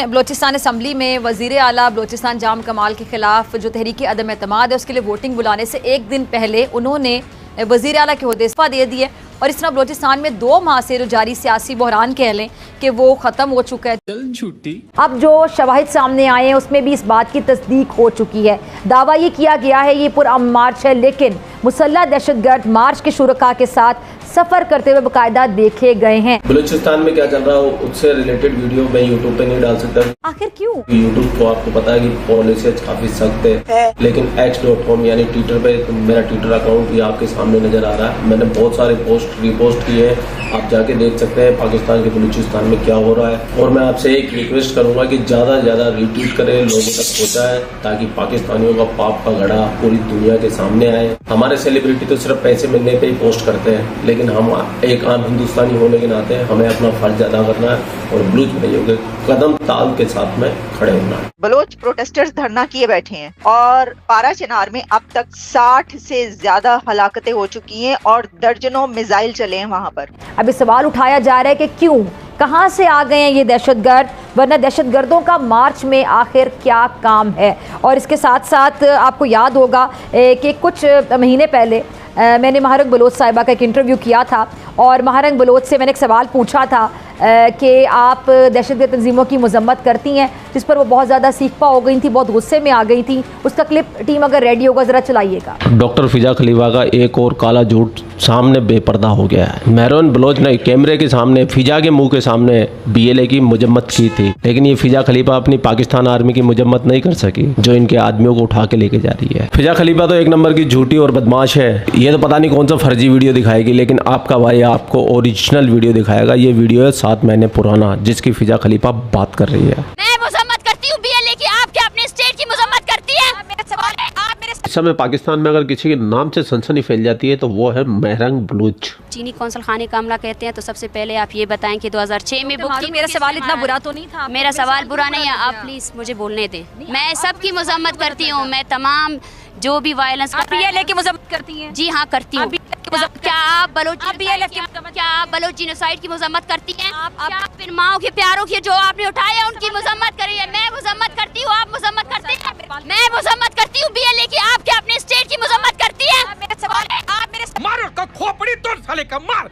Balochistan assembly में वजीर आला बलोचिस्तान जाम कमाल के खिलाफ जो तहरीक अदम एतमाद है उसके लिए वोटिंग बुलाने से एक दिन पहले उन्होंने वजीर आला के ओहदे इस्तीफा दे दिए और इस तरह बलोचिस्तान में 2 माह से जो जारी सियासी बहरान कह लें कि वो ख़त्म हो चुका है। झूठी अब जो शवाहिद सामने आए हैं उसमें भी इस बात की तस्दीक हो चुकी है। दावा ये किया गया है ये पुरअमन मार्च है, लेकिन मुसल्लह दहशतगर्द मार्च के शुरका के साथ सफर करते हुए बाकायदा देखे गए हैं। बलूचिस्तान में क्या चल रहा हो उससे रिलेटेड वीडियो मैं यूट्यूब पे नहीं डाल सकता। आखिर क्यों? यूट्यूब को आपको पता है कि पॉलिसीज काफी सख्त है, लेकिन x.com यानी ट्विटर पे मेरा ट्विटर अकाउंट भी आपके सामने नजर आ रहा है। मैंने बहुत सारे पोस्ट रिपोस्ट किए हैं, आप जाके देख सकते हैं पाकिस्तान के बलूचिस्तान में क्या हो रहा है। और मैं आपसे एक रिक्वेस्ट करूंगा कि ज्यादा से ज्यादा रिट्वीट करें, लोगों तक पहुंचाएं, ताकि पाकिस्तानियों का पाप का घड़ा पूरी दुनिया के सामने आए। हमारे सेलिब्रिटी तो सिर्फ पैसे मिलने पे ही पोस्ट करते हैं, लेकिन हम एक आम हिंदुस्तानी होने के नाते हमें अपना फर्ज अदा करना है और बलूच भाइयों के कदम ताल के साथ में खड़े होना है। बलोच प्रोटेस्टर्स धरना किए बैठे हैं और पारा चिनार में अब तक 60 से ज्यादा हलाकतें हो चुकी हैं और दर्जनों मिसाइल चले हैं वहाँ पर। अभी सवाल उठाया जा रहा है कि क्यों, कहाँ से आ गए हैं ये दहशतगर्द, वरना दहशतगर्दों का मार्च में आखिर क्या काम है। और इसके साथ साथ आपको याद होगा कि कुछ महीने पहले मैंने महारंग बलोच साहिबा का एक इंटरव्यू किया था और महारंग बलोच से मैंने एक सवाल पूछा था कि आप दहशतगर्द तंजीमों की मजम्मत करती हैं, जिस पर वो बहुत ज़्यादा सीखपा हो गई थी, बहुत गुस्से में आ गई थी। उसका क्लिप टीम अगर रेडी होगा ज़रा चलाइएगा। डॉक्टर फिजा खलीफा का एक और काला झूठ सामने बेपर्दा हो गया है। महरून बलोच ने कैमरे के सामने फिजा के मुंह के सामने BLA की मजम्मत की थी, लेकिन ये फिजा खलीफा अपनी पाकिस्तान आर्मी की मजम्मत नहीं कर सकी जो इनके आदमियों को उठा के लेके जा रही है। फिजा खलीफा तो एक नंबर की झूठी और बदमाश है। ये तो पता नहीं कौन सा फर्जी वीडियो दिखाएगी, लेकिन आपका भाई आपको ओरिजिनल वीडियो दिखाएगा। ये वीडियो है 7 महीने पुराना, जिसकी फिजा खलीफा बात कर रही है। मैं मुजम्मत करती हूँ BLA की, आप क्या अपने स्टेट की मुजम्मत करती है? मेरा सवाल है, आप मेरे इस समय पाकिस्तान में अगर किसी के नाम से सनसनी फैल जाती है तो वो है महरंग बलूच। चीनी कौंसल खाने का हमला कहते हैं, तो सबसे पहले आप ये बताएं कि 2006 में बुक थी। मेरा सवाल इतना बुरा तो नहीं था। मेरा सवाल बुरा नहीं है, आप प्लीज मुझे बोलने दें। मैं सबकी मुजम्मत करती हूँ, मैं तमाम जो भी वायलेंस BLA की मजम्मत करती हैं? जी हाँ करती हूँ। क्या आप बलोच जीनोसाइड की मजम्मत करती हैं? क्या आप इन माओं के प्यारों की जो आपने उठाए हैं उनकी मजम्मत करी है? मैं मजम्मत करती हूँ, आप मजम्मत करते हैं? मैं मजम्मत करती हूँ BLA की, आप क्या अपने स्टेट की मजम्मत करती हैं? मेरा सवाल है, आप मेरे मारो का खोपड़ी तोड़ साले का मार।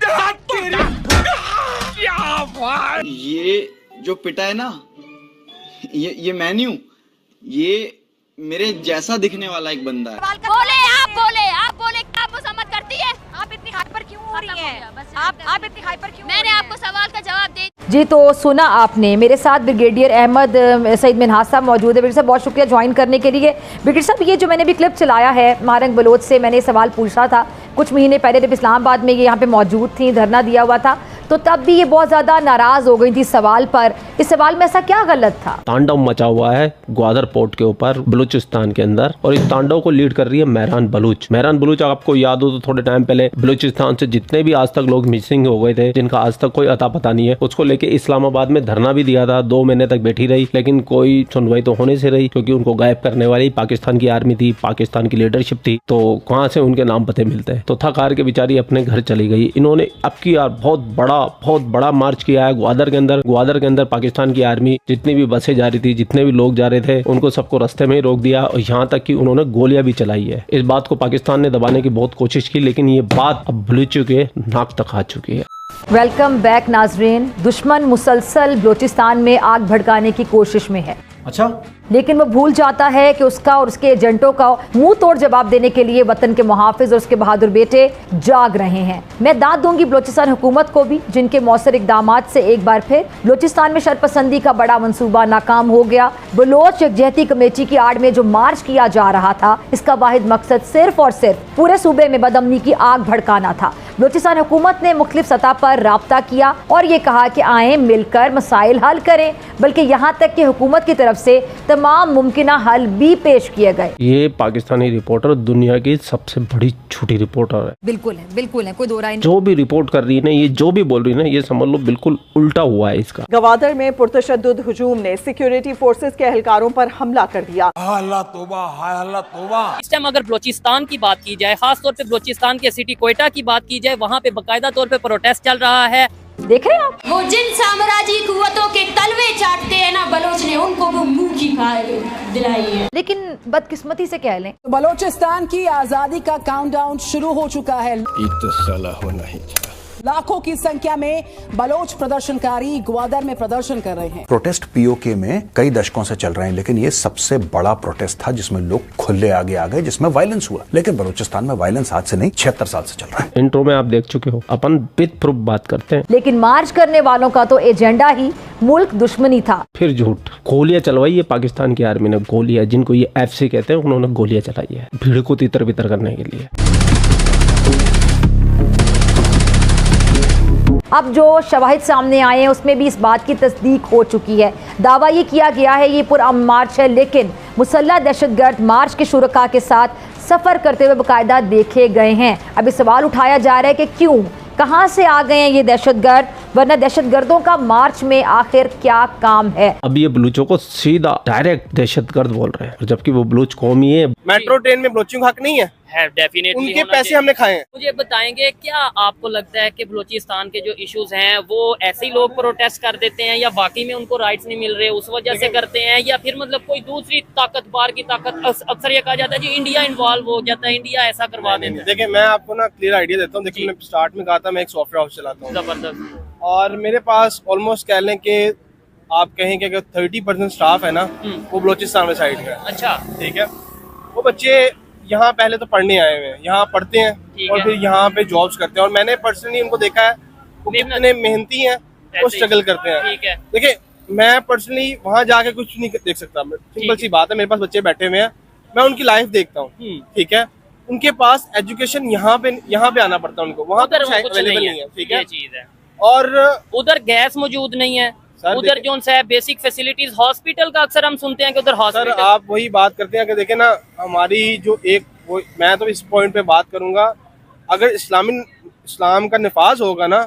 ये जो पिटा है ना, ये मेन्यू, ये मेरे जैसा दिखने वाला एक बंदा है। बोले क्या आप मजम्मत करती है? आप इतनी हाइपर क्यों हो रही हैं? आप इतनी हाइपर क्यों? मैंने आपको सवाल का जवाब दे जी। तो सुना आपने, मेरे साथ ब्रिगेडियर अहमद सईद मिनहास साहब मौजूद है। ब्रिगेडियर साहब बहुत शुक्रिया ज्वाइन करने के लिए। ब्रिगेडियर साहब, ये जो मैंने भी क्लिप चलाया है, महरंग बलोच से मैंने सवाल पूछा था कुछ महीने पहले जब इस्लामाबाद में ये यहाँ पे मौजूद थी, धरना दिया हुआ था, तो तब भी ये बहुत ज़्यादा नाराज़ हो गई थी सवाल पर। इस सवाल में ऐसा क्या गलत था? तांडव मचा हुआ है ग्वादर पोर्ट के ऊपर बलूचिस्तान के अंदर, और इस तांडव को लीड कर रही है महरान बलूच। महरान बलूच, आपको याद हो तो थोड़े टाइम पहले बलूचिस्तान से जितने भी आज तक लोग मिसिंग हो गए थे, जिनका आज तक कोई अता पता नहीं है, उसको लेके इस्लामाबाद में धरना भी दिया था। 2 महीने तक बैठी रही, लेकिन कोई सुनवाई तो होने से रही, क्योंकि उनको गायब करने वाली पाकिस्तान की आर्मी थी, पाकिस्तान की लीडरशिप थी, तो कहाँ से उनके नाम पते मिलते हैं। तो थक हार के बेचारी अपने घर चली गई। इन्होंने अब की यार बहुत बड़ा मार्च किया है ग्वादर के अंदर पाकिस्तान की आर्मी जितनी भी बसें जा रही थी, जितने भी लोग जा रहे थे, उनको सबको रास्ते में ही रोक दिया और यहाँ तक कि उन्होंने गोलियां भी चलाई है। इस बात को पाकिस्तान ने दबाने की बहुत कोशिश की, लेकिन ये बात अब बलूचियों के नाक तक आ चुकी है। वेलकम बैक नाजरीन। दुश्मन मुसलसल बलूचिस्तान में आग भड़काने की कोशिश में है। अच्छा, लेकिन वो भूल जाता है कि उसका और उसके एजेंटों का मुंह तोड़ जवाब देने के लिए वतन के मुहाफिज और उसके बहादुर बेटे जाग रहे हैं। मैं दाद दूंगी बलूचिस्तान हुकूमत को भी, जिनके मौसर इकदामात से एक बार फिर बलूचिस्तान में शरपसंदी का बड़ा मंसूबा नाकाम हो गया। बलोच यकजहती कमेटी की आड़ में जो मार्च किया जा रहा था, इसका वाहिद मकसद सिर्फ और सिर्फ पूरे सूबे में बदअमनी की आग भड़काना था। बलूचिस्तान हुकूमत ने मुख्तलिफ सतह पर राब्ता किया और ये कहा कि आए मिलकर मसाइल हल करें, बल्कि यहाँ तक कि हुकूमत की तरफ से तमाम मुमकिन हल भी पेश किए गए। ये पाकिस्तानी रिपोर्टर दुनिया की सबसे बड़ी झूठी रिपोर्टर है। बिल्कुल है, कोई दो राय नहीं। जो भी रिपोर्ट कर रही है ना, ये जो भी बोल रही है ना, ये समझ लो बिल्कुल उल्टा हुआ है इसका। गवादर में पुरतशद्दुद हुजूम ने सिक्योरिटी फोर्सेस के एहलकारों पर हमला कर दिया। इस टाइम अगर बलूचिस्तान की बात की जाए, खास तौर पे बलूचिस्तान के सिटी कोयटा की बात की जाए, वहाँ पे बाकायदा तौर पे प्रोटेस्ट चल रहा है। देख रहे हैं आप, वो जिन साम्राज्यी कुव्वतों के तलवे चाटते हैं ना बलोच दिलाई है। लेकिन बदकिस्मती से कह लें, बलोचिस्तान की आजादी का काउंटडाउन शुरू हो चुका है। लाखों की संख्या में बलोच प्रदर्शनकारी ग्वादर में प्रदर्शन कर रहे हैं। प्रोटेस्ट पीओके में कई दशकों से चल रहे हैं, लेकिन ये सबसे बड़ा प्रोटेस्ट था जिसमें लोग खुले आगे आ गए, जिसमें वायलेंस हुआ। लेकिन बलूचिस्तान में वायलेंस आज से नहीं 76 साल से चल रहा है। इंट्रो में आप देख चुके हो, अपन विद प्रूफ बात करते हैं। लेकिन मार्च करने वालों का तो एजेंडा ही मुल्क दुश्मनी था। फिर झूठ, गोलियां चलवाई है पाकिस्तान की आर्मी ने, गोलियां जिनको ये FC कहते हैं, उन्होंने गोलियां चलाई है भीड़ को तितर बितर करने के लिए। अब जो शवाहिद सामने आए हैं उसमें भी इस बात की तस्दीक हो चुकी है। दावा ये किया गया है ये पुरअमन मार्च है, लेकिन मुसल्लह दहशतगर्द मार्च के शुरका के साथ सफ़र करते हुए बाकायदा देखे गए हैं। अभी सवाल उठाया जा रहा है कि क्यों, कहां से आ गए हैं ये दहशतगर्द, वरना दहशतगर्दों का मार्च में आखिर क्या काम है। अब ये बलूचों को सीधा डायरेक्ट दहशतगर्द बोल रहे हैं, जबकि वो बलूच कौम ही है। मेट्रो ट्रेन में बलोचियों का हक नहीं है, डेफिनेटली उनके पैसे हमने खाए हैं। मुझे बताएंगे क्या आपको लगता है कि बलूचिस्तान के जो इश्यूज हैं वो ऐसे ही लोग प्रोटेस्ट कर देते हैं, या वाकई में उनको राइट्स नहीं मिल रहे उस वजह से करते हैं, या फिर मतलब कोई दूसरी ताकत, बाहर की ताकत? अक्सर ये कहा जाता है जी इंडिया इन्वॉल्व हो जाता है, इंडिया ऐसा करवा देता है। देखिए मैं आपको ना क्लियर आइडिया देता हूँ। देखिए मैंने स्टार्ट में कहा था मैं एक सॉफ्टवेयर हाउस चलाता हूँ, जबरदस्त, और मेरे पास ऑलमोस्ट कह लें कि आप कहें कि 30% स्टाफ है ना वो बलोचिस्तान में साइड का है। अच्छा, ठीक है। वो बच्चे यहाँ पहले तो पढ़ने आए हुए हैं, यहाँ पढ़ते हैं और फिर यहाँ पे जॉब्स करते हैं, और मैंने पर्सनली उनको देखा है वो कितने मेहनती हैं, वो स्ट्रगल करते हैं। ठीक है। देखिए मैं पर्सनली वहाँ जाके कुछ नहीं देख सकता, सिंपल सी बात है, मेरे पास बच्चे बैठे हुए हैं, मैं उनकी लाइफ देखता हूँ। ठीक है, उनके पास एजुकेशन यहाँ पे आना पड़ता है उनको, वहाँ पर अवेलेबल नहीं है। ठीक है, चीज है। और उधर गैस मौजूद नहीं है, उधर जो है बेसिक फैसिलिटीज, हॉस्पिटल का अक्सर हम सुनते हैं कि उधर हॉस्पिटल। सर आप वही बात करते हैं कि देखे ना हमारी जो मैं तो इस पॉइंट पे बात करूंगा, अगर इस्लाम का निफाज होगा ना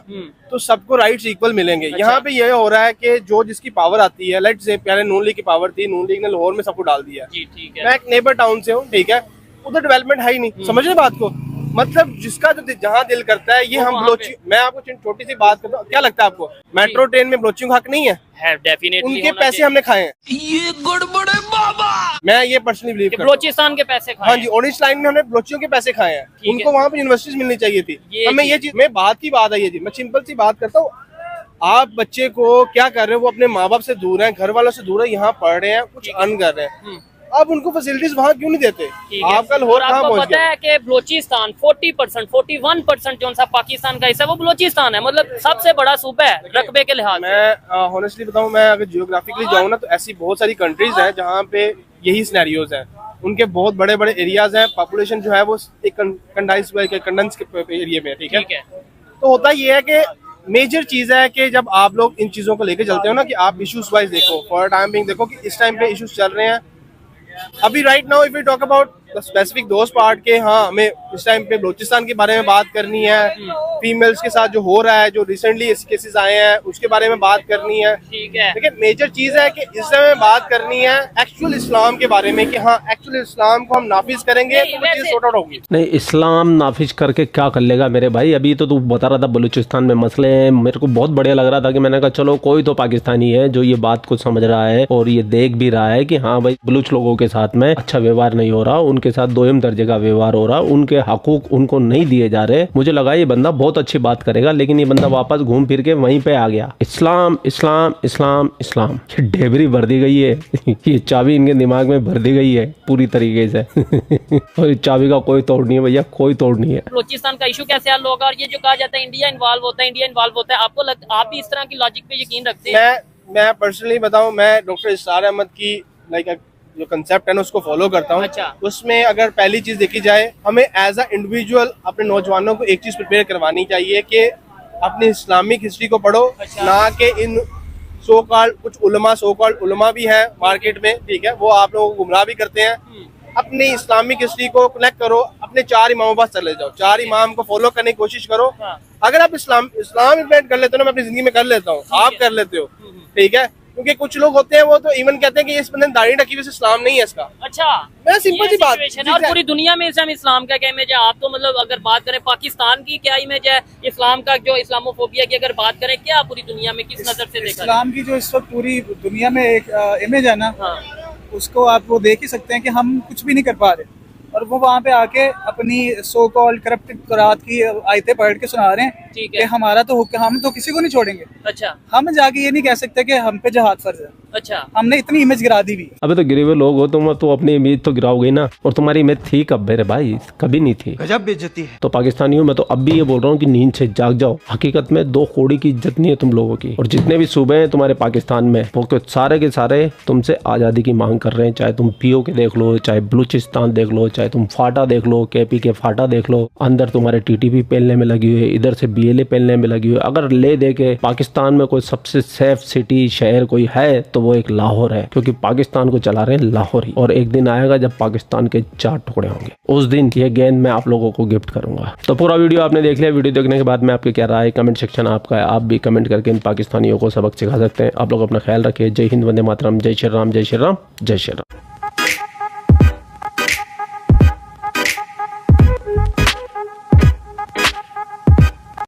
तो सबको राइट्स इक्वल मिलेंगे। अच्छा। यहाँ पे ये हो रहा है कि जो जिसकी पावर आती है, लेट्स से पहले नून लीग की पावर थी, नून लीग ने लाहौर में सबको डाल दिया। जी ठीक है। मैं एक नेबर टाउन से हूँ, ठीक है, उधर डेवलपमेंट है ही नहीं। समझ रहे बात को, मतलब जिसका जो जहाँ दिल करता है, ये हम बलोची, मैं आपको छोटी सी बात करता हूँ, क्या लगता है आपको मेट्रो ट्रेन में बलोचियों का हक नहीं है? डेफिनेटली उनके पैसे हमने खाए हैं। ये गड़बड़ है बाबा। मैं ये पर्सनली बिलीव करता हूं। बलोचिस्तान के पैसे खाए। हाँ जी, ऑरेंज लाइन में हमने बलोचियों के पैसे खाए हैं, उनको वहाँ पे यूनिवर्सिटीज मिलनी चाहिए थी। हमें ये चीज, मैं बात की बात है ये जी, मैं सिंपल सी बात करता हूँ। आप बच्चे को क्या कर रहे हो, वो अपने माँ बाप से दूर है, घर वालों से दूर है, यहाँ पढ़ रहे हैं, कुछ अर्न कर रहे हैं, आप उनको फैसिलिटीज वहाँ क्यों नहीं देते? आप कल हो रहा आपको पता है कि बलोचिस्तान 40%, 41% जो सा पाकिस्तान का हिस्सा वो बलोचिस्तान है, मतलब सबसे बड़ा सूबा है रकबे के लिहाज। मैं ऑनेस्टली बताऊं, मैं अगर जियोग्राफिकली जाऊँ ना तो ऐसी बहुत सारी कंट्रीज हैं जहाँ पे यही सिनेरियोज हैं, उनके बहुत बड़े बड़े एरियाज हैं, पॉपुलेशन जो है वो एक कंडेंस एरिया में। ठीक है, तो होता ये है कि मेजर चीज है कि जब आप लोग इन चीजों को लेके चलते हो ना, कि आप इश्यूज वाइज देखो, फॉर टाइम बिंग देखो कि इस टाइम पे इश्यूज चल रहे हैं। अभी right now if we talk about the specific दोस्त पार्ट के, हाँ हमें इस टाइम पे बलूचिस्तान के बारे में बात करनी है, फीमेल्स के साथ जो हो रहा है, जो रिसेंटली इस केसेस आए हैं उसके बारे में बात करनी है। ठीक है, लेकिन मेजर चीज है कि इस समय बात करनी है एक्चुअल इस्लाम के बारे में, कि हाँ एक्चुअल इस्लाम को हम नाफिज करेंगे तो वो चीज सॉर्ट आउट होगी। नहीं, इस्लाम नाफिज करके क्या कर लेगा मेरे भाई? अभी तो तू बता रहा था बलूचिस्तान में मसले हैं, मेरे को बहुत बढ़िया लग रहा था कि मैंने कहा चलो कोई तो पाकिस्तानी है जो ये बात को समझ रहा है और ये देख भी रहा है कि हाँ भाई बलूच लोगों के साथ में अच्छा व्यवहार नहीं हो रहा, उनके साथ दोयम दर्जे का व्यवहार हो रहा, उनके हकूक उनको नहीं दिए जा रहे। मुझे लगा ये बंदा बहुत अच्छी बात करेगा, लेकिन ये बंदा वापस घूम फिर के वहीं पे आ गया। इस्लाम इस्लाम इस्लाम इस्लाम, ये ढेबरी भर दी गई है ये चाबी इनके दिमाग में भर दी गई है पूरी तरीके से और इस चाबी का कोई तोड़ नहीं है भैया, कोई तोड़ नहीं है। बलूचिस्तान का इशू कैसे हल होगा? और ये जो कहा जाता है इंडिया इन्वॉल्व होता है, इंडिया इन्वॉल्व होता है, आपको आप भी इस तरह की लॉजिक पे यकीन रखते हैं? मैं पर्सनली बताऊं, मैं डॉक्टर इस्रार अहमद की लाइक जो कंसेप्ट है ना उसको फॉलो करता हूँ। अच्छा। उसमें अगर पहली चीज देखी जाए, हमें एज अ इंडिविजुअल अपने नौजवानों को एक चीज प्रिपेयर करवानी चाहिए कि अपनी इस्लामिक हिस्ट्री को पढ़ो। अच्छा। ना कि इन सो कॉल्ड कुछ उलमा भी हैं मार्केट में, ठीक है, वो आप लोगों को गुमराह भी करते हैं। अपनी इस्लामिक हिस्ट्री को कलेक्ट करो, अपने 4 इमामों के पास चले जाओ, 4 इमाम को फॉलो करने की कोशिश करो। अगर आप इस्लाम इम्प्लीमेंट कर लेते हो ना, मैं अपनी जिंदगी में कर लेता हूँ, आप कर लेते हो, ठीक है, क्योंकि कुछ लोग होते हैं वो तो इवन कहते हैं कि इस बंदे ने दाढ़ी रखी हुई है, इस्लाम नहीं है इसका। अच्छा, मैं सिंपल सी बात है। और पूरी दुनिया में इस्लाम का क्या इमेज है? आप तो मतलब अगर बात करें पाकिस्तान की क्या इमेज है इस्लाम का, जो इस्लामोफोबिया की अगर बात करें, क्या पूरी दुनिया में किस नजर से देखा? इस्लाम की जो इस वक्त पूरी दुनिया में एक इमेज है ना, उसको आप वो देख ही सकते हैं कि हम कुछ भी नहीं कर पा रहे, और वो वहाँ पे आके अपनी सो कॉल्ड करप्टेड कुरात की आयतें पढ़ के सुना रहे हैं कि हमारा तो हम तो किसी को नहीं छोड़ेंगे। अच्छा, हम जाके ये नहीं कह सकते कि हम पे जहाद फर्ज है। अच्छा, हमने इतनी इमेज गिरा दी भी। अबे तो गिरे हुए लोग हो तुम, तो अपनी इमेज तो गिराओगे ना, और तुम्हारी इमेज थी कब मेरे भाई? कभी नहीं थी। गजब बेइज्जती है। तो पाकिस्तानियों में तो अब भी ये बोल रहा हूँ कि नींद से जाग जाओ। हकीकत में 2 कौड़ी की इज्जत नहीं है तुम लोगों की, और जितने भी सूबे हैं तुम्हारे पाकिस्तान में वो सारे के सारे तुमसे आज़ादी की मांग कर रहे हैं। चाहे तुम पीओ के देख लो, चाहे बलूचिस्तान देख लो, चाहे तुम फाटा देख लो, केपी के फाटा देख लो, अंदर तुम्हारे टीटीपी पहनने में लगी हुई है, इधर से बीएलए पहनने में लगी हुई है। अगर ले दे के पाकिस्तान में कोई सबसे सेफ सिटी शहर कोई है तो वो एक लाहौर है, क्योंकि पाकिस्तान को चला रहे हैं लाहौरी। और एक दिन आएगा जब पाकिस्तान के 4 टुकड़े होंगे, उस दिन ये गेंद मैं आप लोगों को गिफ्ट करूंगा। तो पूरा वीडियो आपने देख लिया। वीडियो देखने के बाद में आपके क्या राय, कमेंट सेक्शन आपका है, आप भी कमेंट करके इन पाकिस्तानियों को सबक सिखा सकते हैं। आप लोग अपना ख्याल रखिए। जय हिंद, वंदे मातरम, जय श्री राम, जय श्री राम, जय श्री राम।